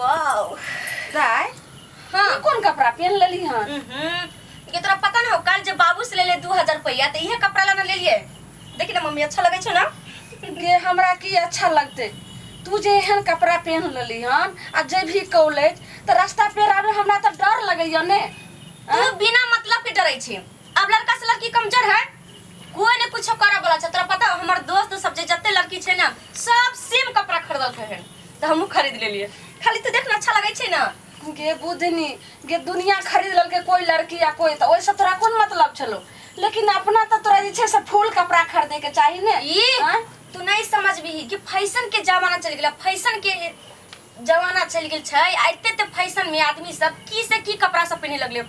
Wow दाई हाँ ये कौन कपड़ा पहन लेली हन? ये तोरा पता ना हो कल जब बाबू से ले ले 2000 रुपया तो इहे कपड़ा लाना ले लिए देखी ना मम्मी अच्छा लगे छे ना गे हमरा की अच्छा लगते तू जे एहन कपड़ा पहन लेली हन आ जे भी कॉलेज तो रास्ता पे आवे हमरा तो डर लगैया ने। तू बिना मतलब के डरै छी। अब लड़का से लड़की कमजोर है कोई ने कुछ करे वाला छ। तोरा पता हमर दोस्त सब जे जत्ते लड़की छे ना सब सेम कपड़ा खरीदल है तो हमहू खरीद ले लिए। खाली तू देख ना अच्छा लगे छे ना। गे बुधनी गे दुनिया खरीद ललके कोई लड़की या कोई तो ओइ से तोरा कौन मतलब छलो लेकिन अपना तो तोरा जे छे से फुल कपड़ा खरीदे के चाहिए ने। ये तू नहीं समझ भी कि फैशन के जमाना चल गेला फैशन के जमाना चल गेल छै। आइते ते फैशन में आदमी सब की से की कपड़ा सब पहने लगले।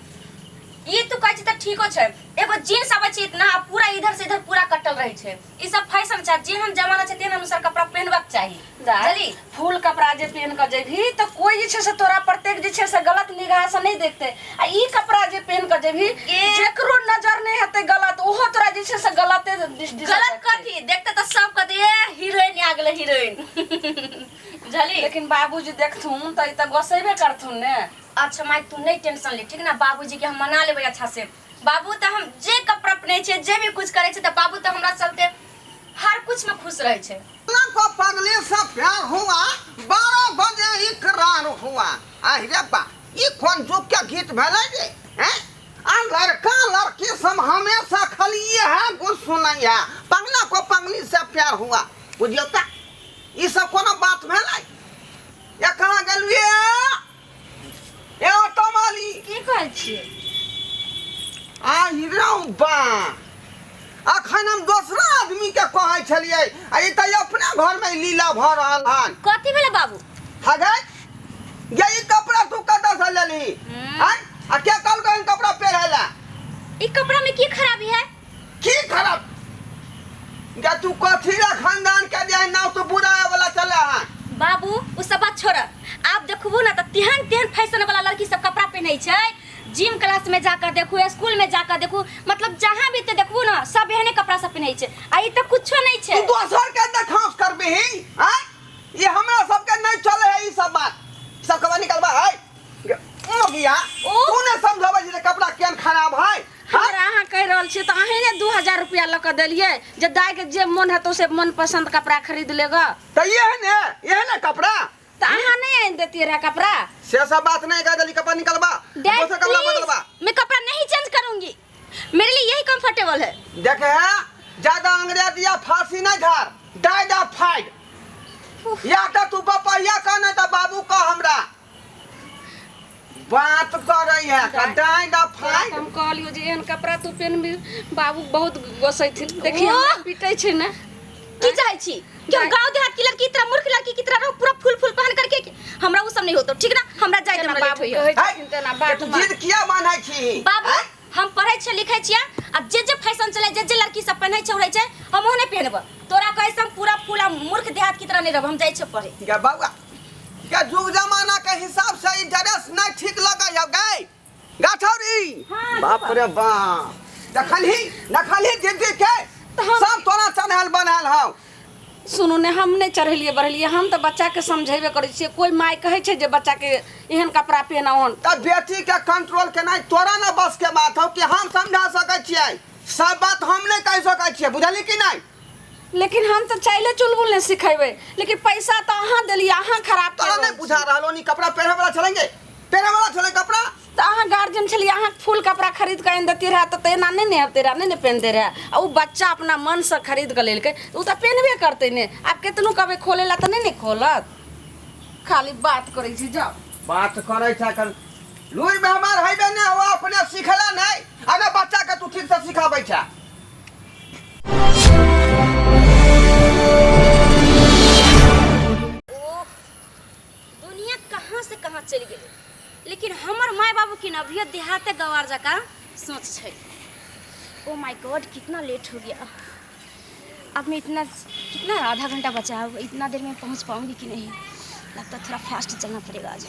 ये तू कहै छी त ठीको छै एगो जींस आबै छै इतना पूरा इधर से इधर पूरा कटल रहै छै ई सब फैशन छै जेहन जमाना छै तेहन अनुसार कपड़ा पहनबाक चाही। चली फुल कपड़ा जे पहन के जेभी तो कोई जे छे से तोरा प्रत्येक जे छे से गलत निगाह से नहीं देखते आ ई कपड़ा जे पहन के जेभी जेकरो नजर नहीं हेते गलत ओहो तोरा जे छे से गलते गलत कथी देखते त सब कहते ए हीरोइन आ गेलै हीरोइन झली। लेकिन बाबूजी देखथुन त ई त गोसेबे करथुन ने। अच्छा माई तू नहीं टेंशन ले ठीक ना बाबूजी के हम मना लेबै अच्छा से। बाबू तो हम जे कपड़ा पहने छे जे भी कुछ करे छे त बाबू तो हमरा चलते हर कुछ में खुश रहे छे। को पगले से प्यार हुआ 12 बजे इकरार हुआ। अरे बा ये कौन जो क्या गीत भेले जे हैं आ लड़का लड़की सब हमेशा खाली ये है कुछ सुनैया पगला को पगली से प्यार हुआ बुझियो त ई सब कोनो बात भेले या कहां गेलुए ए ऑटो वाली की कहै छी आ हिरौ बा अखन हम दूसरा आदमी के कहै छलिए आ ई त अपने घर में लीला भ रहल हन। कथी भेले बाबू हगे ये ई कपड़ा तू कत से लेली हैं आ के कल कौन कपड़ा पहनला ई कपड़ा में की खराबी है की खराब या तू कथी रे खानदान के जे नाव तो बुरा वाला चला है। बाबू उ सब बात छोड़ आप देखबू ना त तेहन तेहन फैशन वाला लड़की सब कपड़ा पहनै छै जिम क्लास में जाकर देखू स्कूल में जाकर देखू मतलब जहां भी ते देखबू ना सब एहने कपड़ा सब पहनै छै आ ई त कुछो नहीं छै। तू दोसर के देखास करबी हैं ये हमरा सब के नहीं चले है ई सब बात सब कबा निकलबा है मोगिया तू ने समझाबे जे कपड़ा केन खराब है। हमरा अहाँ कह रहल छी त अहे ने 2000 रुपया ल के देलिए जे दाई के जे मन हेतो से मन पसंद कपड़ा खरीद लेगा त ये है कपड़ा त अहाँ नहीं आन देती रहा कपड़ा से सब बात नहीं कर जल्दी कपड़ा निकलबा दूसरा कपड़ा बदलबा। मैं कपड़ा नहीं चेंज करूंगी मेरे लिए यही कंफर्टेबल है। देखे ज्यादा अंग्रेजी या फारसी नहीं धार डाइड ऑफ फाइट या त तू पपैया का नहीं त बाबू का हमरा बात कर रही है का डाइड ऑफ फाइट। हम कहलियो जे एहन कपड़ा तू पहन भी बाबू बहुत गोसैथिन देखिए हमरा पीटे छै ना की चाहे छी क्यों गांव देहात की लड़की इतना मूर्ख लड़की की तरह पूरा फूल फूल पहन करके हमरा उ सब नहीं होतो ठीक ना हमरा जाय देना बाबू लेट होइए। कहै छथिन तेना बात तू जिद किया मानै छी बाबू हम पढ़ै छ लिखै छियै आ जे फैशन चले जे लड़की सब पहनै छै उड़ै छै हम ओने पहनब तोरा कैसे पूरा पूरा मूर्ख देहात की तरह नहीं रहब हम जाय छ पढ़े। गे बाबू के जुग जमाना के हिसाब से ई ड्रेस नहीं ठीक लगै है गई गाठौरी बाप रे बाप देखली दीदी के सब तोरा चढ़ल बनल हौ। सुनू ने हम नहीं चढ़लिए बढ़लिए हम तो बच्चा के समझेबे करै छियै कोई माय कहै छै जे बच्चा के एहन कपड़ा पहनाओन त बेटी के कंट्रोल केनाइ तोरा न बस के बात हौ कि हम समझा सकै छियै सब बात हम नहीं कह सकै छियै बुझली कि नहीं। लेकिन हम तो चाइले चुलबुल नहीं सिखेबे लेकिन पैसा तो अहाँ देलिए अहाँ खराब तोरा नहीं बुझा रहलो नी कपड़ा पहने वाला चलेंगे पहने वाला चले कपड़ा तो अहाँ गार्जियन छलिए अहाँ फुल कपड़ा खरीद के आनि देती रहा तो तेना नहीं ने हते रहा नहीं पहनते रहा आ उ बच्चा अपना मन से खरीद के लेलकै उ तो पहनबे करते ने आप केतनो कहबे खोले ला तो नहीं खोलत खाली बात करै छी जाओ बात करे छ कर लुई में हमार हइबे ने वो अपने सिखला नहीं अरे बच्चा के तू ठीक से सिखाबै छ। दुनिया कहां से कहां चली गेलै लेकिन हमर माय बाबू की ना अभी देहाते गवार जका सोच छै। ओ माय गॉड कितना लेट हो गया अब मैं कितना आधा घंटा बचा है इतना देर में पहुंच पाऊंगी कि नहीं लगता थोड़ा फास्ट चलना पड़ेगा आज।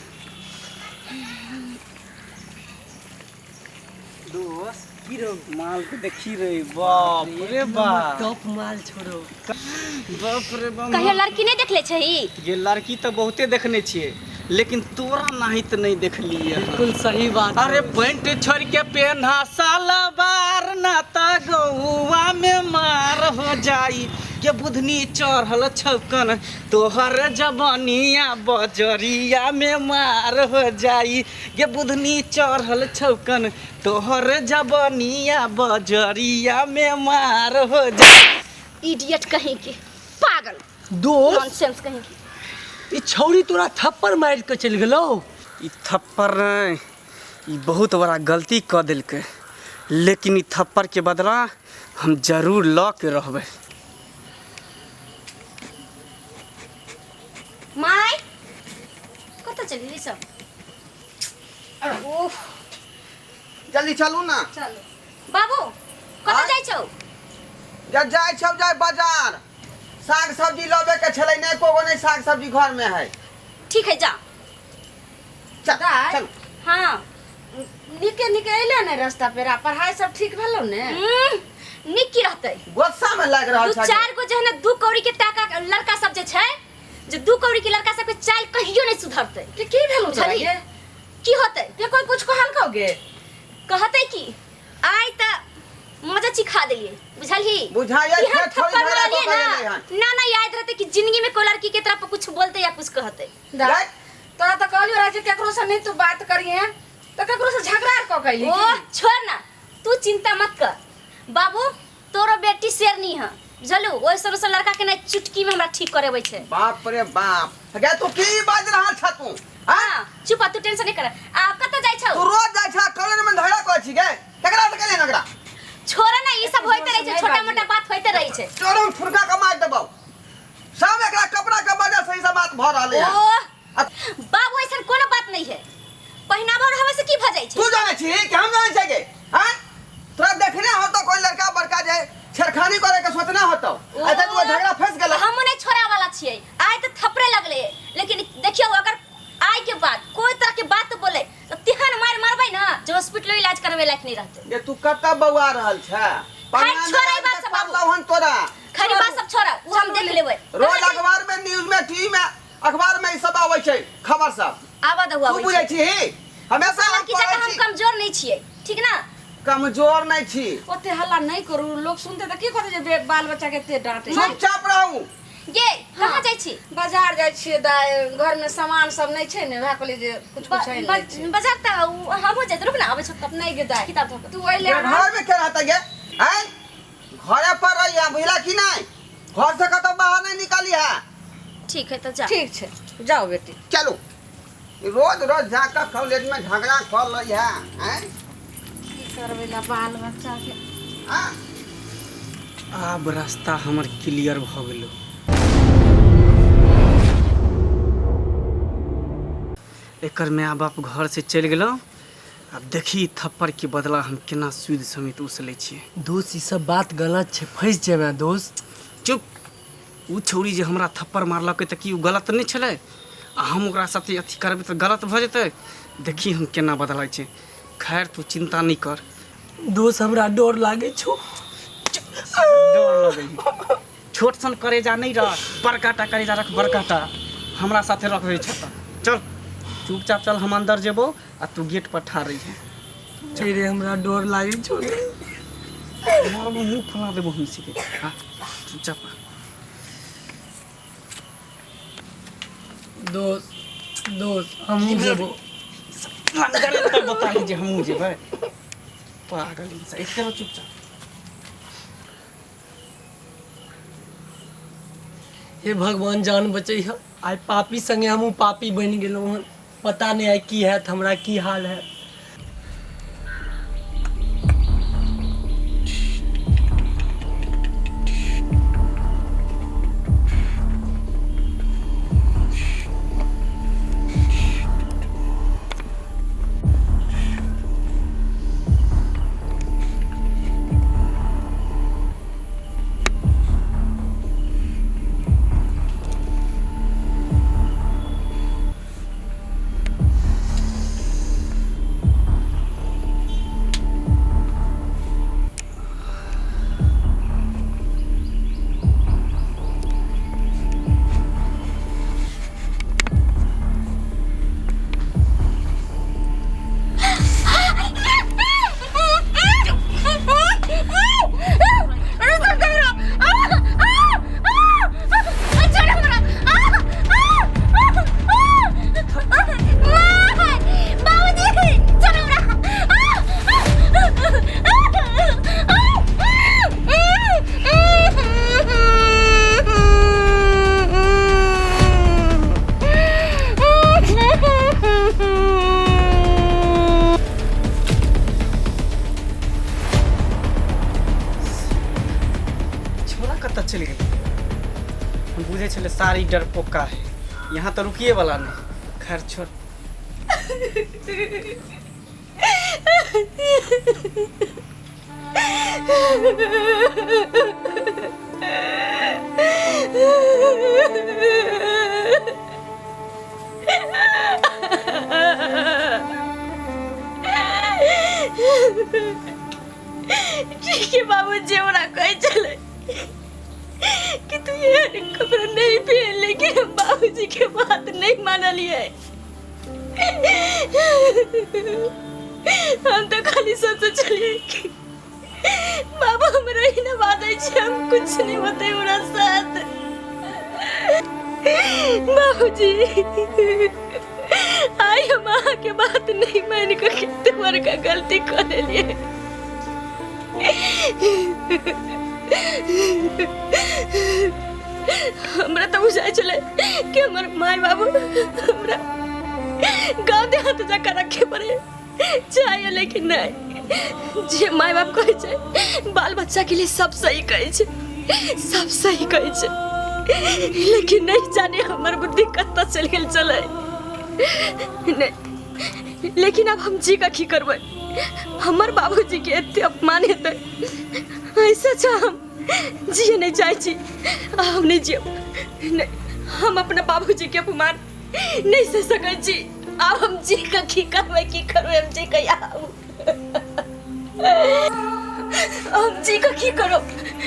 दोस्त की रो माल को देखी रे बाप रे बाप टॉप माल छोड़ो बाप रे बाप कहियो लड़की नहीं देखले छही ये लड़की तो बहुते देखने छिए लेकिन तोरा नाहित नहीं देख लिए। बिल्कुल सही बात। अरे पैंट छोड़ के पहना सालवार ना ता गौवा में मार हो जाई के बुधनी चढ़ल छौकन तोहर जवानिया बजरिया में मार हो जाई के बुधनी चढ़ल छौकन तोहर जवानिया बजरिया में मार हो जाई। इडियट कहीं के, पागल, दोस्त नॉनसेंस कहीं की। ई छौरी तोरा थप्पड़ मार के चल गेलो। ई थप्पड़ नहीं, ई बहुत बड़ा गलती क दिलकै, लेकिन ई थप्पड़ के बदला हम जरूर ल के रहबै। माय कत चली रे सब? ओह जल्दी चलू ना। चलो बाबू कत आय? जाय छौ? जब जाए छब जाए बाजार, साग सब्जी लबे के छलै, नहीं कोगो नहीं साग सब्जी घर में है। ठीक है जा। चल दाय? चल। हाँ निके निके अइले ने रास्ता पेरा, पढ़ाई सब ठीक भेलो ने? निक की रहतै। गुस्सा में लग रहा दू छै। चार गो जहन दू कौड़ी के टाका लड़का सब जे छै, जे दू कौड़ी के लड़का सब के चाल कहियो नहीं सुधरतै। की भेलो तोरा बुझलिही? ये? की होतै? ये कोई कुछ कहल कहोगे? कहतै की आइ त मजा चिखा देलिए, बुझलही? बुझाइए कि हम खेत छोड़ी थप्पड़ झगड़ा मारलिए पकड़ ना, ले हन। ना ना याद रहते कि जिंदगी में कोई लड़की के तरफ कुछ बोलते या कुछ कहते। दाय तोरा तो कहलियो रहा कि केकरो से नहीं तू बात करिए, तो केकरो से झगड़ा क कैली। ओ छोड़ ना, तू चिंता मत कर बाबू, तोरो बेटी शेरनी है, बुझलू? ओइ सब से लड़का के ना चुटकी में हमरा ठीक करेबै छै। बाप रे बाप, गे तू की बाज रहा छ तू? हां हां चुप, तू टेंशन नहीं कर। आ कत जाय छौ? तू रोज जाय छ कॉलेज में झगड़ा कर छी गे, केकरा से केले नगरा? छोड़ ना, ई सब होइते रहे छै, छोटा मोटा बात होइते रहे छै। चोरम फुरका का मार देबौ। सब एकरा कपड़ा के वजह से ई सब बात भ रहले है। ओ बाबू ऐसन कोनो बात नहीं है, पहिनावा और हवा से की भ जाय छै? तू जाने छी कि हम जाने छै गे? हां तोरा देखने हो तो कोई लड़का बड़का जे छेड़खानी करे के सोचना होतो, ऐसे तू झगड़ा फंस गेल। हम नहीं छोड़ा वाला छियै, आइ त थपड़े लगले, लेकिन देखियो अगर आइ के बाद कोई तरह के बात बोले तो तिहन मार मारबै ना, जो हॉस्पिटल इलाज करबे लायक नहीं रहते। ये तू कत्ता बौआ रहल छ? छोड़ा ई बात सब बाबू। लहन तोरा खाली बात सब छोड़ा, उ हम देख लेबै। रोज अखबार में, न्यूज में, टीवी में, अखबार में ई सब आबै छै खबर सब। आवा दहुआ तू बुझै छी हमेशा हम की जगह पढ़ै हम छी। कमजोर नहीं छियै, ठीक ना? कमजोर नहीं छी, ओते हल्ला नहीं करू, लोग सुनते तो की कहते जे बाल बच्चा के ते डांटे। चुपचाप रहू। ये कहां जाय छी? बाजार जाय छियै दाय, घर में सामान सब नहीं छै ने, वह कहली जे कुछ कुछ है नहीं। बाजार त हम हो जात, रुक ना आबै छ तब नहीं गे दाय, किताब धो। तू अइले ये घर में के रहता गे? हैं घरे पर रहिया, बुझला कि नहीं? घर से कतो बाहर नहीं निकाली है। ठीक है तो जा। ठीक छै, जाओ बेटी। चलो रोज रोज जाकर कॉलेज में झगड़ा कर रही है, हैं? की करबै ला बाल बच्चा के? हाँ? आब रास्ता हमर क्लियर भ गेलो। एकर माय बाप घर से चल गेलो, अब देखी थप्पड़ के बदला हम केना सूद समेत उसले छिए। दोस्त ई सब बात गलत छै, फंस जेबै दोस्त। चुप, उ छौरी जे हमरा थप्पड़ मारलकै त की उ गलत नहीं छलै? आ हम ओकरा साथे अथी करबै त गलत भ जेतै? देखी हम केना बदलै छै। खैर तू चिंता नहीं कर। दोस्त हमरा डर लागे छौ। डर लगै छै। छोट सन करेजा नहीं रख, बड़काटा करेजा रख, बड़काटा हमरा साथे रखबै छ त। चल चुपचाप चल, हम अंदर जेबो आ तू गेट पर ठाड़ रही है। रे हमरा डर लागे छौ। मारो मुंह फुला देबो हम सीधे। हां चुपचाप। दोस्त हम जेबो। लंगर त बता जे हम जेबै। पागल इंसान, एक करो चुपचाप। हे भगवान जान बचैह, आइ पापी संगे हमहूँ पापी बनि गेलहुँ हन। पता नहीं आइ की हैत, हमरा की हाल है। डरपोका है, यहाँ तो रुकिए वाला नहीं। खैर छोड़। ठीक है बाबूजी, हमरा कहे चले कि तू ये कपड़ा नहीं पहन, लेकिन हम बाबूजी के बात नहीं मानलिए। हम तो खाली सोच चलिए कि बाबा हमरा ही ना बाधे छे, हम कुछ नहीं होते हमरा साथ। बाबूजी आई हम के बात नहीं मान के तुम्हारे का गलती कर लिए। हमरा तो बुझाए चले कि हमारे माय बाबू हमरा गाँव देहात जाकर रखे पड़े चाहिए, लेकिन नहीं, जे माय बाप कहे छे बाल बच्चा के लिए सब सही कहे छे, सब सही कहे छे, लेकिन नहीं जाने हमार बुद्धि कत्ता चल गेल चले। नहीं, लेकिन अब हम जी का की करबे? हमार बाबूजी के एते अपमान हेते, ऐसा छ हम जिए नहीं चाहे छी, हम नहीं जियो। नहीं, हम अपना बाबूजी के अपमान नहीं सह सके छी। अब हम जी का की करबे हम जी कहिया हम जी का की करो?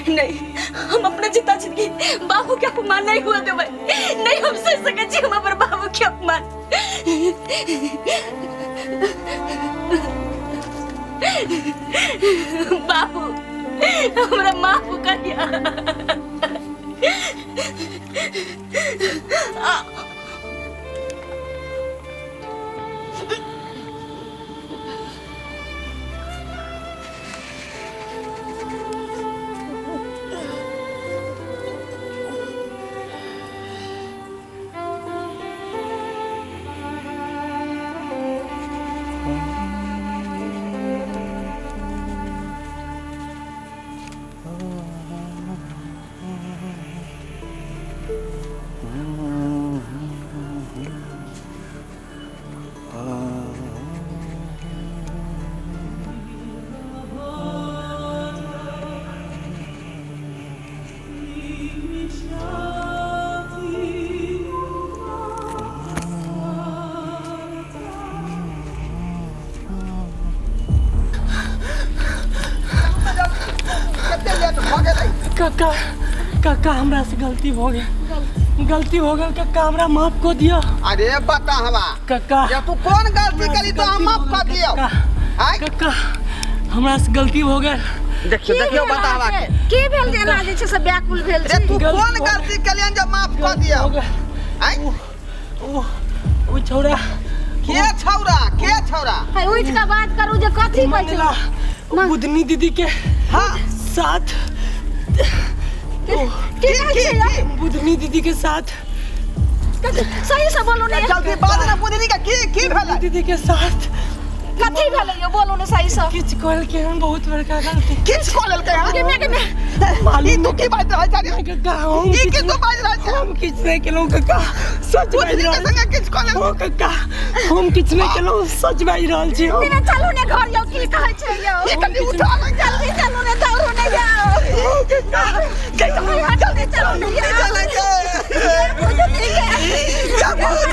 नहीं, हम अपना जीता जिंदगी बाबू के अपमान नहीं हुआ देवे। नहीं, हम सह सके छी हम अपने बाबू के अपमान। बाबू हमरा माफ करिया। काका काका हमरा से गलती हो गई, गलती हो गई काका, हमरा माफ को दिया। अरे बता हवा काका ये तू कौन गलती करी तो हम माफ कर दियो? आय काका हमरा से गलती हो गई। देखियो बता हवा की भेल जे ना जे छै से व्याकुल भेल रे छै? तू कौन गलती कलियन जो माफ कर दियो? आय ओ छौड़ा के छौड़ा है उठ का बात करू जे कथी कहै छै? बुधनी दीदी के हां साथ की बुधनी दीदी के साथ सही से बोलो ने, जल्दी बात ना बुधनी का की भेल? दीदी के साथ कथी भेल यो बोलो ने सही से। किछ कहल के हम बहुत बड़का गलती किछ को लेल के हां के मैं ई तू की बात रह जा रे? काका ई की तू बात रह जा? हम किछ नहीं केलो काका, सच बाज बुधनी के रहल संग किछ को लेल? हो काका हम किछ नहीं केलो, सच बाज रहल छी। बिना चलू ने घर यो की कहै छै यो? ई कनी उठा ले जल्दी चलू ने, दौड़ू ने जाओ। चलो जल्दी चलू ने चले के बुधनी के क्या बुधनी के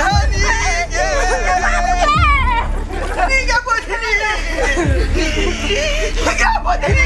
क्या बुधनी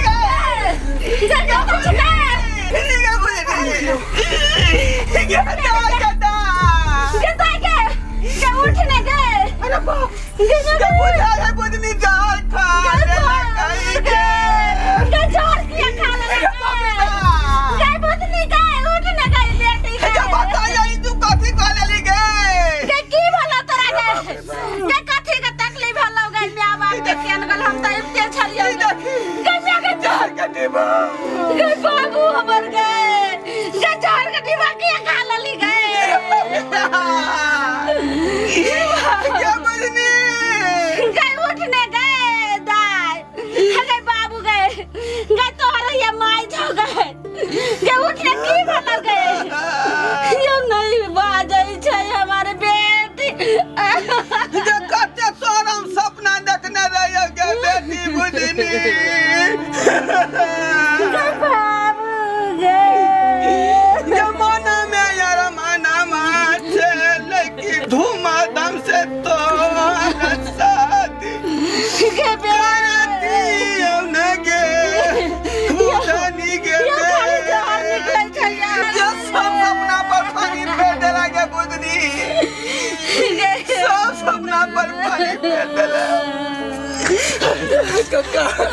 बाबू हमर गए गजार के डिब्बा के खा लली गए क्या बुधनी गए उठने गए दाई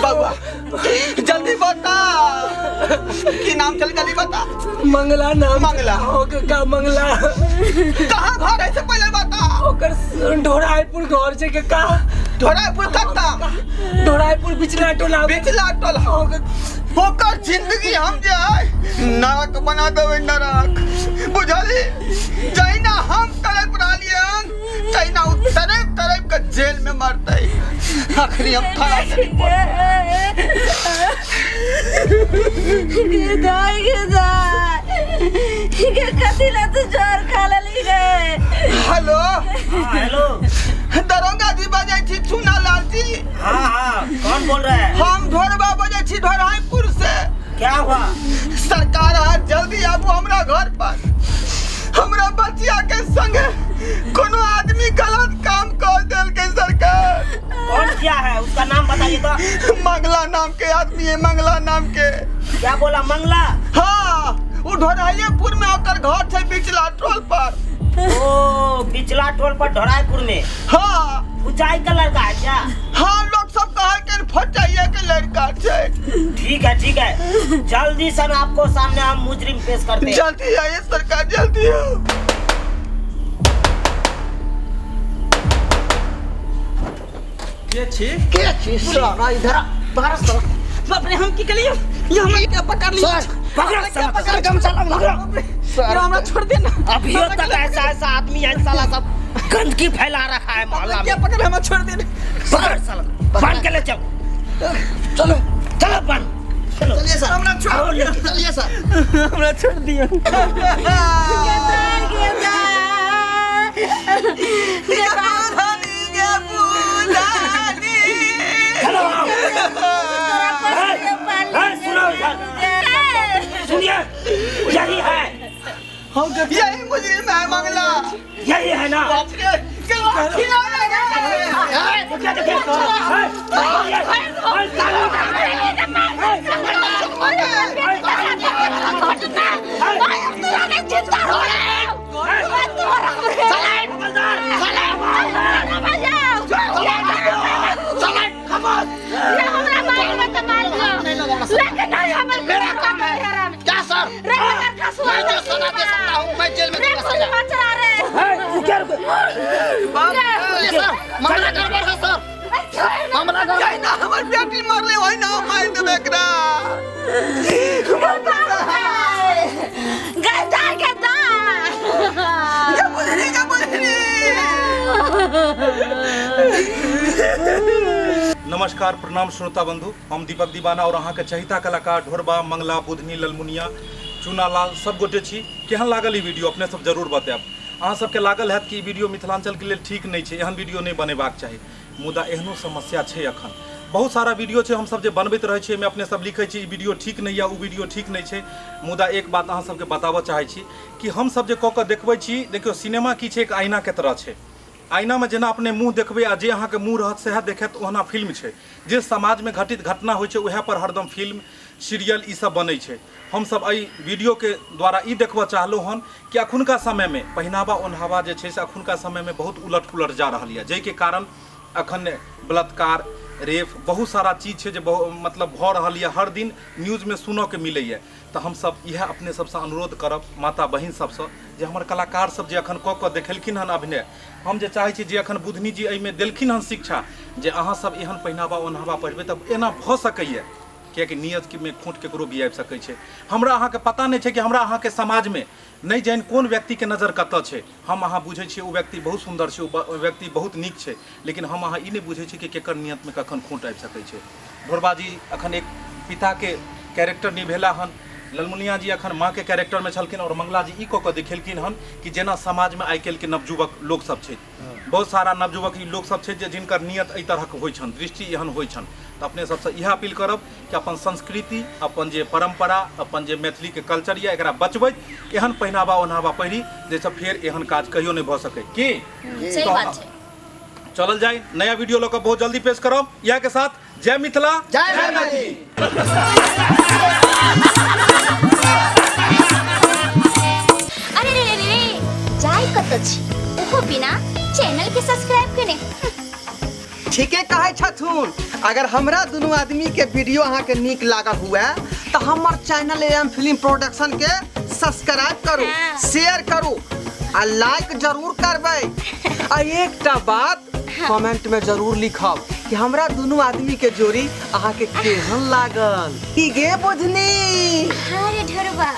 बाबा जल्दी बता की नाम चल, जल्दी बता। मंगला नाम। मंगला। ओ का मंगला। कहाँ घर है से पहले बता। ओकर ढोराईपुर घर से का। ढोराईपुर कत्ता। ढोराईपुर बिचला टोला। बिचला टोला। होकर जिंदगी हम जे नरक बना देवे, नरक बुझली। जैना हम तरफ डालियन तैना उ तरफ तरफ के जेल में मरते। आखिरी हम खड़ा हेलो हेलो दरोगा जी बजे छी, चुना लाल जी। हाँ कौन बोल रहा है? हम ढोरबा बजे छी, ढोराईपुर से। क्या हुआ? सरकार आज जल्दी आबू हमरा घर पर। हमरा बचिया के संगे कोनो आदमी गलत काम कर देल के सरकार। कौन किया है? उसका नाम बताइए तो। मंगला नाम के आदमी है, मंगला नाम के। क्या बोला? मंगला? हाँ वो ढोराईपुर में ओकर घर छै, बिचला टोल पर। ओ बिचला टोल पर ढोराईपुर में। हाँ ऊंचाई का लड़का है क्या? हाँ लोग सब कहे के फटाइए के लड़का छै। ठीक है जल्दी से आपको सामने हम मुजरिम पेश करते हैं। जल्दी आइए सरकार, जल्दी आओ। के छी? के छी सारा इधर बाहर सर। बाप रे, हम की करिए? ये हमरा क्या पकड़ लिया? पकड़ गमछा लगा। सर हमरा छोड़ दे ना। अभी तक ऐसा आदमी है साला सब गंदगी फैला रखा है मोहल्ला क्या में। पकड़, हमें छोड़ दे। पकड़ साला, बांध के ले चलो। चलो चलो बांध। चलो चलिए सर, हमरा छोड़, चलिए सर। हमरा छोड़ दियो। सुनिए, यही है, यही मुजरिम है मंगला। यही है ना? मेरा काम है क्या सर? मैं जो सजा दे सकता हूँ, मैं जेल में दे सकता हूँ। सर मामला गड़बड़ है सर, मामला गड़बड़ है ना। हमारी बेटी मर ले वही ना मार दे बेकरा। नमस्कार, प्रणाम श्रोता बंधु। हम दीपक दीवाना और अहाँ के चहिता कलाकार ढोरबा, मंगला, बुधनी, ललमुनिया, चूनालाल सब गोटे छी। केहन लागल ई वीडियो अपने सब जरूर बतायब। अहाँ सबके लागल हैत कि ई वीडियो मिथिलांचल के लिए ठीक नहीं छै, एहन वीडियो नहीं बनेबाक चाही। मुदा एहनो समस्या छै अखन। बहुत सारा वीडियो छै हम सब जे बनबैत रहै छियै, अपने सब लिखै छी ई वीडियो ठीक नहीं है, उ वीडियो ठीक नहीं छै। मुदा एक बात अहाँ सबके बताबऽ चाहै छी कि हम सब जे कऽ कऽ देखबै छी, देखियौ सिनेमा की छै, एक आईना के तरह छै। आईना में जेना अपने मुँह देखबै आ जे अहाँ के मुँह रहत सएह देखत, ओहना फिल्म छै। जे समाज में घटित घटना होइ छै उएह पर हरदम फिल्म, सीरियल ई सब बनै छै। हम सब एहि वीडियो के द्वारा ई देखबऽ चाहलहुँ हन कि अखुनका समय में पहिनावा ओढ़ावा जे छै से अखुनका समय में बहुत उलट पुलट जा रहल यऽ, जाहिके कारण अखन बलात्कार, रेप, बहुत सारा चीज छै जे मतलब भऽ रहल यऽ, हर दिन न्यूज़ में सुनऽ के मिलैए। तऽ हम सब इएह अपने सबसँ अनुरोध करब, माता बहिन सबसँ, जे हमर कलाकार सब जे अखन कऽ देखेलखिन हन अभिनय, हम जे चाहै छी जे अखन बुधनी जी एहिमे देलखिन हन शिक्षा, जे अहाँ सब एहन पहिनावा ओढ़ावा पहिरबै तब एना भऽ सकैए। किएकि नियत में खोट केकरो भी आबि सकै छै। हमरा अहाँके पता नहीं छै कि हमरा अहाँके समाज में नहीं जानि कोन व्यक्ति के नज़र कतऽ छै। हम अहाँ बुझै छियै ओ व्यक्ति बहुत सुंदर छै, ओ व्यक्ति बहुत नीक छै, लेकिन हम अहाँ ई नहीं बुझै छियै कि केकर नियत में कखन खोट आबि सकै छै। ढोरबा जी अखन एक पिता के कैरेक्टर निभेला हन, ललमुनिया जी अखन माँ के कैरेक्टर में छलखिन, और मंगला जी ई कऽ कऽ देखेलखिन हन कि जेना समाज में आइ काल्हि के नवयुवक लोक सब छै, बहुत सारा नवयुवक ई लोक सब छै जे जिनकर नियत एहि तरहक होइ छनि, दृष्टि एहन होइ छनि। तऽ अपने सबसँ इएह अपील करब कि अपन संस्कृति, अपन जे परंपरा, अपन जे मैथिली के कल्चर यऽ एकरा बचबैत एहन पहिनावा ओढ़ावा पहिरी जाहिसँ फेर एहन काज कहियो नहि भऽ सकै। की सही बात छै। चलल जाए, नया वीडियो लऽ कऽ बहुत जल्दी पेश करब। इएह के साथ जय मिथिला, जय मैथिली। अरे रे रे रे, जाय कत छी ओहो बिना चैनल के सब्सक्राइब करे। ठीके कहे छथुन। अगर हमरा दोनों आदमी के वीडियो अहाँ के नीक लागल हुए तो हमर चैनल एम फिल्म प्रोडक्शन के सब्सक्राइब करू, शेयर करू आ लाइक जरूर करबै। आ एकटा बात कमेंट में जरूर लिखब कि हमरा दोनों आदमी के जोड़ी अहाँ के केहन लागल। की गे बुझनी? अरे ढोरबा